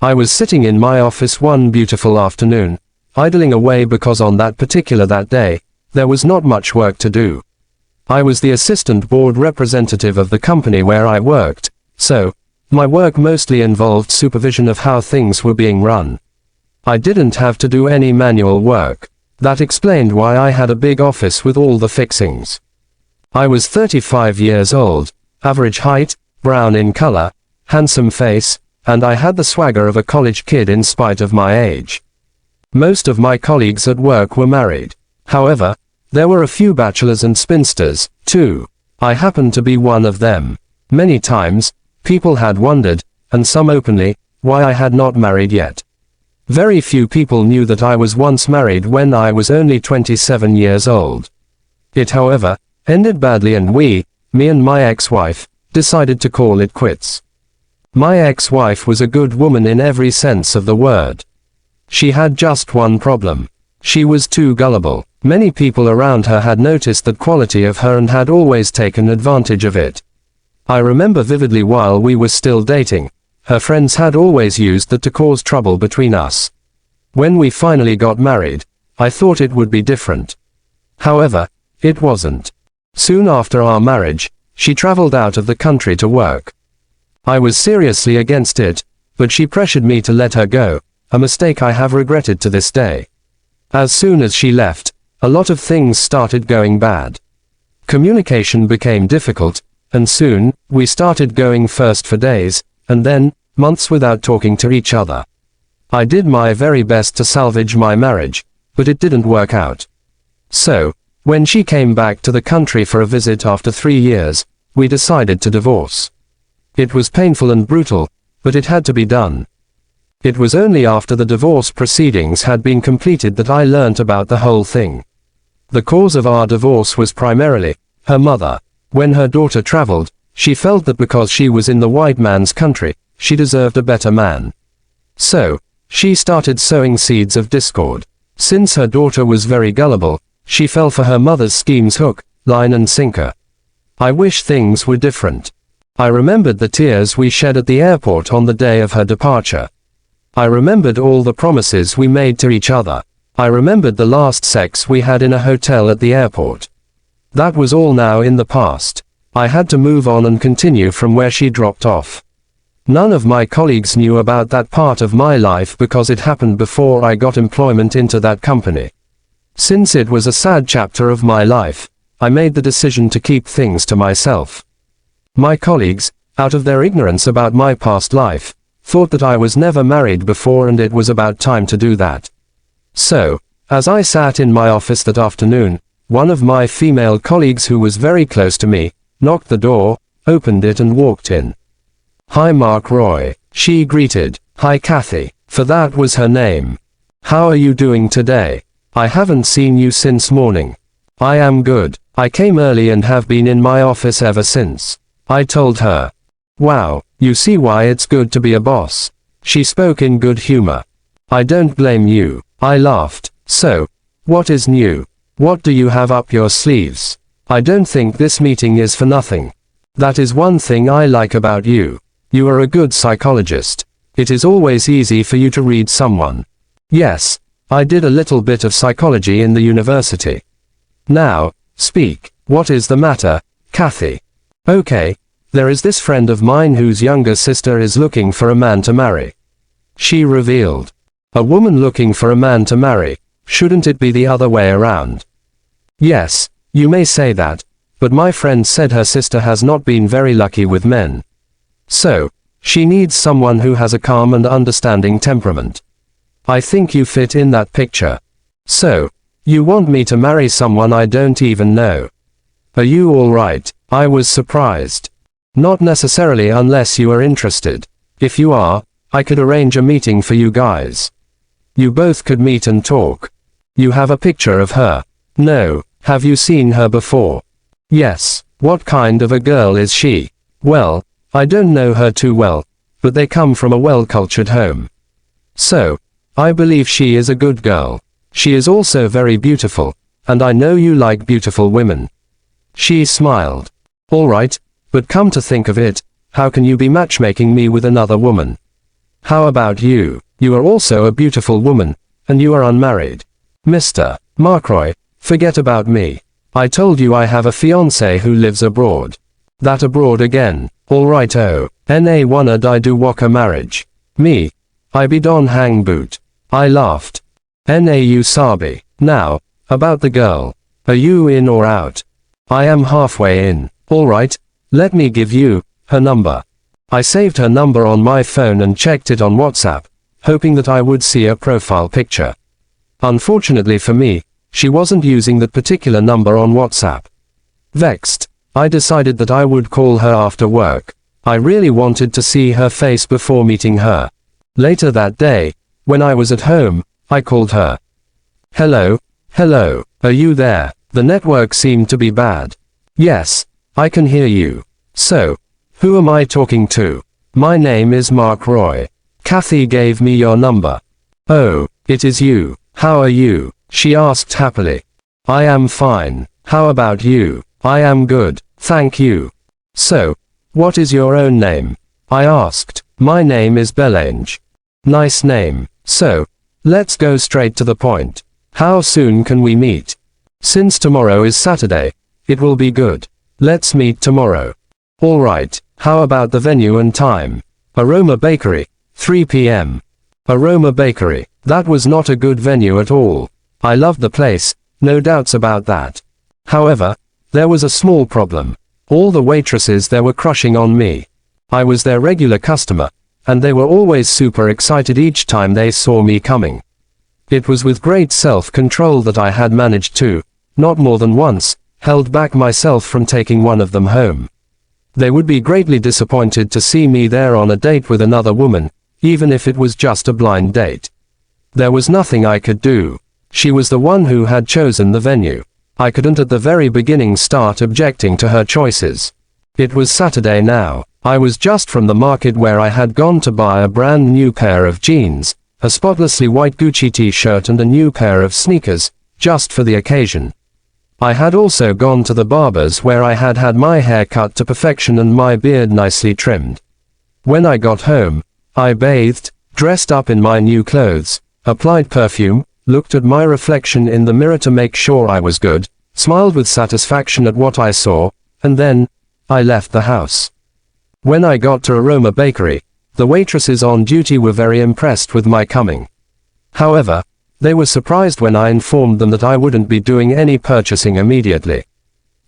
I was sitting in my office one beautiful afternoon, idling away because on that day, there was not much work to do. I was the assistant board representative of the company where I worked, so, my work mostly involved supervision of how things were being run. I didn't have to do any manual work. That explained why I had a big office with all the fixings. I was 35 years old, average height, brown in color, handsome face, and I had the swagger of a college kid in spite of my age. Most of my colleagues at work were married. However, there were a few bachelors and spinsters, too. I happened to be one of them. Many times, people had wondered, and some openly, why I had not married yet. Very few people knew that I was once married when I was only 27 years old. It, however, ended badly and me and my ex-wife, decided to call it quits. My ex-wife was a good woman in every sense of the word. She had just one problem. She was too gullible. Many people around her had noticed that quality of her and had always taken advantage of it. I remember vividly while we were still dating, her friends had always used that to cause trouble between us. When we finally got married, I thought it would be different. However, it wasn't. Soon after our marriage, she traveled out of the country to work. I was seriously against it, but she pressured me to let her go, a mistake I have regretted to this day. As soon as she left, a lot of things started going bad. Communication became difficult, and soon, we started going first for days, and then, months without talking to each other. I did my very best to salvage my marriage, but it didn't work out. So, when she came back to the country for a visit after 3 years, we decided to divorce. It was painful and brutal, but it had to be done. It was only after the divorce proceedings had been completed that I learnt about the whole thing. The cause of our divorce was primarily her mother. When her daughter traveled, she felt that because she was in the white man's country, she deserved a better man. So, she started sowing seeds of discord. Since her daughter was very gullible, she fell for her mother's schemes hook, line and sinker. I wish things were different. I remembered the tears we shed at the airport on the day of her departure. I remembered all the promises we made to each other. I remembered the last sex we had in a hotel at the airport. That was all now in the past. I had to move on and continue from where she dropped off. None of my colleagues knew about that part of my life because it happened before I got employment into that company. Since it was a sad chapter of my life, I made the decision to keep things to myself. My colleagues, out of their ignorance about my past life, thought that I was never married before and it was about time to do that. So, as I sat in my office that afternoon, one of my female colleagues who was very close to me, knocked the door, opened it and walked in. "Hi Mark Roy," she greeted. "Hi Kathy," for that was her name. "How are you doing today? I haven't seen you since morning." "I am good. I came early and have been in my office ever since," I told her. "Wow, you see why it's good to be a boss." She spoke in good humor. "I don't blame you," I laughed. "So, what is new? What do you have up your sleeves? I don't think this meeting is for nothing. That is one thing I like about you. You are a good psychologist. It is always easy for you to read someone." "Yes, I did a little bit of psychology in the university." "Now, speak. What is the matter, Kathy?" "Okay, there is this friend of mine whose younger sister is looking for a man to marry," she revealed. "A woman looking for a man to marry, shouldn't it be the other way around?" "Yes, you may say that, but my friend said her sister has not been very lucky with men. So, she needs someone who has a calm and understanding temperament. I think you fit in that picture. So, you want me to marry someone I don't even know? Are you all right?" I was surprised. "Not necessarily unless you are interested. If you are, I could arrange a meeting for you guys. You both could meet and talk." "You have a picture of her?" "No. Have you seen her before?" "Yes. What kind of a girl is she?" "Well, I don't know her too well, but they come from a well-cultured home. So, I believe she is a good girl. She is also very beautiful, and I know you like beautiful women." She smiled. "All right, but come to think of it, how can you be matchmaking me with another woman?" How about you? You are also a beautiful woman, and you are unmarried. Mr. Markroy, forget about me. I told you I have a fiancé who lives abroad. That abroad again. Alright oh. Na wanna di do waka marriage. Me. I be don hang boot. I laughed. Na you sabi. Now, about the girl. Are you in or out? I am halfway in. Alright, let me give you her number. I saved her number on my phone and checked it on WhatsApp, hoping that I would see a profile picture. Unfortunately for me, she wasn't using that particular number on WhatsApp. Vexed, I decided that I would call her after work. I really wanted to see her face before meeting her. Later that day, when I was at home, I called her. Hello, are you there? The network seemed to be bad. Yes, I can hear you. So, who am I talking to? My name is Mark Roy. Kathy gave me your number. Oh, it is you. How are you? She asked happily. I am fine. How about you? I am good, thank you. So, what is your own name? I asked. My name is Belange. Nice name. So, let's go straight to the point. How soon can we meet? Since tomorrow is Saturday, it will be good. Let's meet tomorrow. Alright, how about the venue and time? Aroma Bakery, 3 p.m. Aroma Bakery, that was not a good venue at all. I loved the place, no doubts about that. However, there was a small problem. All the waitresses there were crushing on me. I was their regular customer, and they were always super excited each time they saw me coming. It was with great self-control that I had managed to, not more than once, held back myself from taking one of them home. They would be greatly disappointed to see me there on a date with another woman, even if it was just a blind date. There was nothing I could do. She was the one who had chosen the venue. I couldn't at the very beginning start objecting to her choices. It was Saturday now. I was just from the market where I had gone to buy a brand new pair of jeans, a spotlessly white Gucci t-shirt and a new pair of sneakers, just for the occasion. I had also gone to the barber's where I had had my hair cut to perfection and my beard nicely trimmed. When I got home, I bathed, dressed up in my new clothes, applied perfume, looked at my reflection in the mirror to make sure I was good, smiled with satisfaction at what I saw, and then, I left the house. When I got to Aroma Bakery, the waitresses on duty were very impressed with my coming. However, they were surprised when I informed them that I wouldn't be doing any purchasing immediately.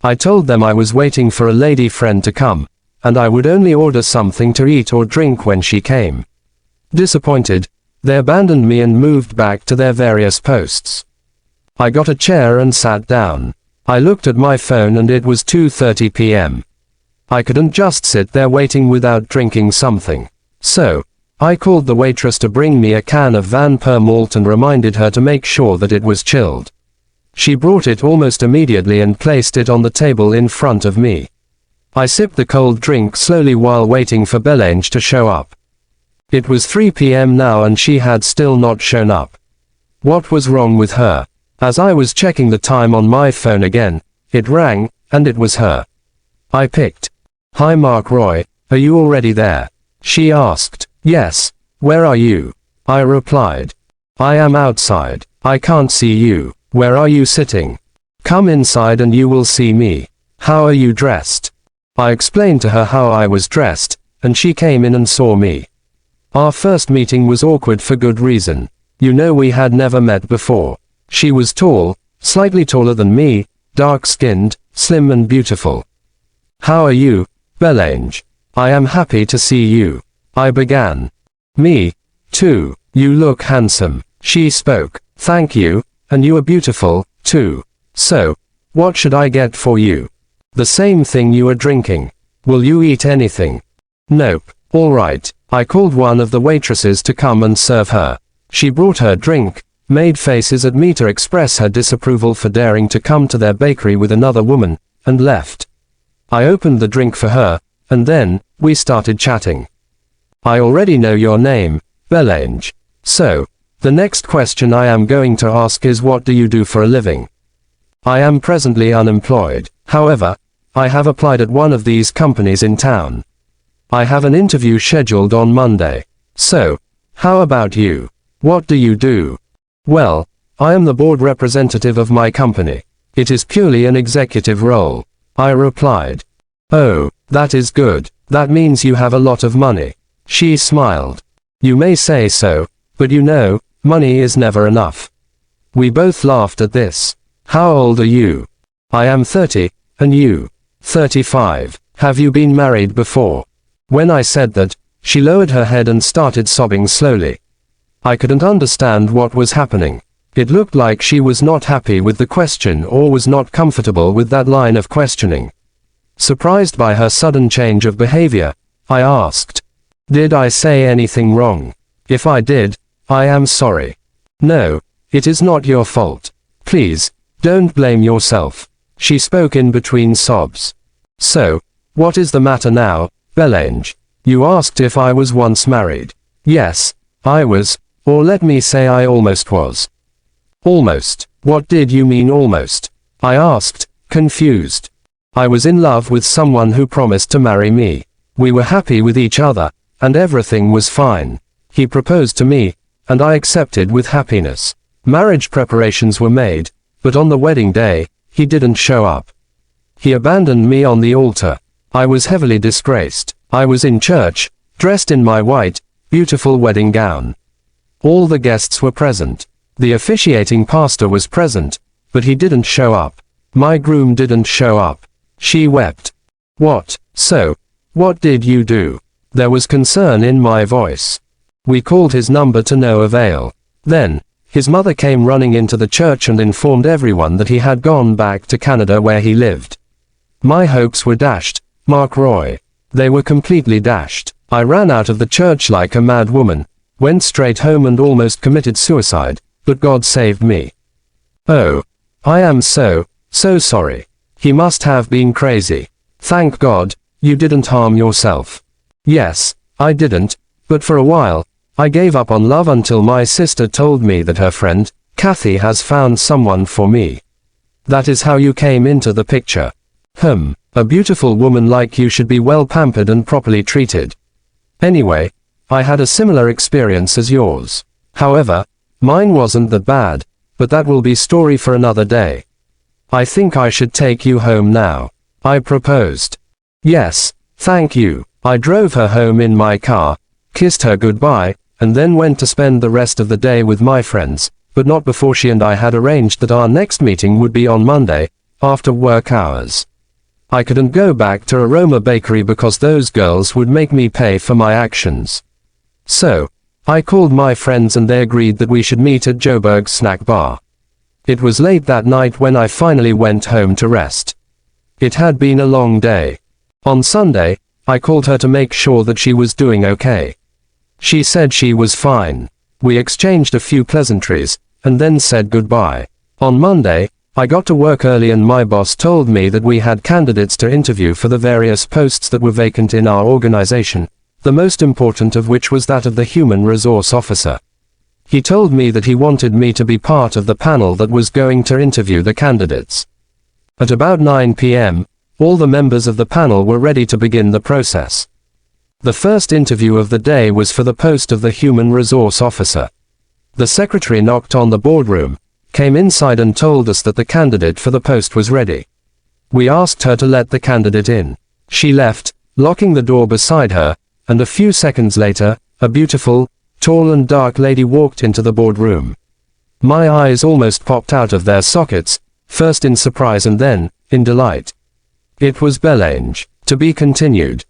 I told them I was waiting for a lady friend to come, and I would only order something to eat or drink when she came. Disappointed, they abandoned me and moved back to their various posts. I got a chair and sat down. I looked at my phone and it was 2:30 p.m. I couldn't just sit there waiting without drinking something. So, I called the waitress to bring me a can of Van Per malt and reminded her to make sure that it was chilled. She brought it almost immediately and placed it on the table in front of me. I sipped the cold drink slowly while waiting for Belange to show up. It was 3 p.m. now and she had still not shown up. What was wrong with her? As I was checking the time on my phone again, it rang, and it was her. I picked. Hi Mark Roy, are you already there? She asked. Yes, where are you? I replied. I am outside. I can't see you. Where are you sitting? Come inside and you will see me. How are you dressed? I explained to her how I was dressed, and she came in and saw me. Our first meeting was awkward for good reason. You know, we had never met before. She was tall, slightly taller than me, dark-skinned, slim and beautiful. How are you, Belange? I am happy to see you. I began. Me, too. You look handsome. She spoke. Thank you, and you are beautiful, too. So, what should I get for you? The same thing you are drinking. Will you eat anything? Nope. Alright. I called one of the waitresses to come and serve her. She brought her drink, made faces at me to express her disapproval for daring to come to their bakery with another woman, and left. I opened the drink for her, and then, we started chatting. I already know your name, Belange. So, the next question I am going to ask is, what do you do for a living? I am presently unemployed. However, I have applied at one of these companies in town. I have an interview scheduled on Monday. So, How about you? What do you do? Well, I am the board representative of my company. It is purely an executive role. I replied. Oh, that is good. That means you have a lot of money. She smiled. You may say so, but you know, money is never enough. We both laughed at this. How old are you? I am 30, and you? 35. Have you been married before? When I said that, she lowered her head and started sobbing slowly. I couldn't understand what was happening. It looked like she was not happy with the question or was not comfortable with that line of questioning. Surprised by her sudden change of behavior, I asked, "Did I say anything wrong? If I did, I am sorry." "No, it is not your fault. Please, don't blame yourself." She spoke in between sobs. "So, what is the matter now, Belange? You asked if I was once married." "Yes, I was, or let me say I almost was." "Almost? What did you mean almost?" I asked, confused. "I was in love with someone who promised to marry me. We were happy with each other, and everything was fine. He proposed to me, and I accepted with happiness. Marriage preparations were made, but on the wedding day, he didn't show up. He abandoned me on the altar. I was heavily disgraced. I was in church, dressed in my white, beautiful wedding gown. All the guests were present. The officiating pastor was present, but he didn't show up. My groom didn't show up." She wept. "What? So, what did you do?" There was concern in my voice. "We called his number to no avail. Then, his mother came running into the church and informed everyone that he had gone back to Canada where he lived. My hopes were dashed, Mark Roy. They were completely dashed. I ran out of the church like a mad woman, went straight home and almost committed suicide, but God saved me." "Oh, I am so sorry. He must have been crazy. Thank God, you didn't harm yourself." "Yes, I didn't, but for a while, I gave up on love until my sister told me that her friend, Kathy, has found someone for me." "That is how you came into the picture. A beautiful woman like you should be well pampered and properly treated. Anyway, I had a similar experience as yours. However, mine wasn't that bad, but that will be story for another day. I think I should take you home now," I proposed. "Yes, thank you." I drove her home in my car, kissed her goodbye, and then went to spend the rest of the day with my friends, but not before she and I had arranged that our next meeting would be on Monday, after work hours. I couldn't go back to Aroma Bakery because those girls would make me pay for my actions. So, I called my friends and they agreed that we should meet at Joburg's snack bar. It was late that night when I finally went home to rest. It had been a long day. On Sunday, I called her to make sure that she was doing okay. She said she was fine. We exchanged a few pleasantries, and then said goodbye. On Monday, I got to work early and my boss told me that we had candidates to interview for the various posts that were vacant in our organization, the most important of which was that of the human resource officer. He told me that he wanted me to be part of the panel that was going to interview the candidates. At about 9 p.m., all the members of the panel were ready to begin the process. The first interview of the day was for the post of the human resource officer. The secretary knocked on the boardroom, came inside and told us that the candidate for the post was ready. We asked her to let the candidate in. She left, locking the door beside her, and a few seconds later, a beautiful, tall and dark lady walked into the boardroom. My eyes almost popped out of their sockets, first in surprise and then, in delight. It was Belange. To be continued.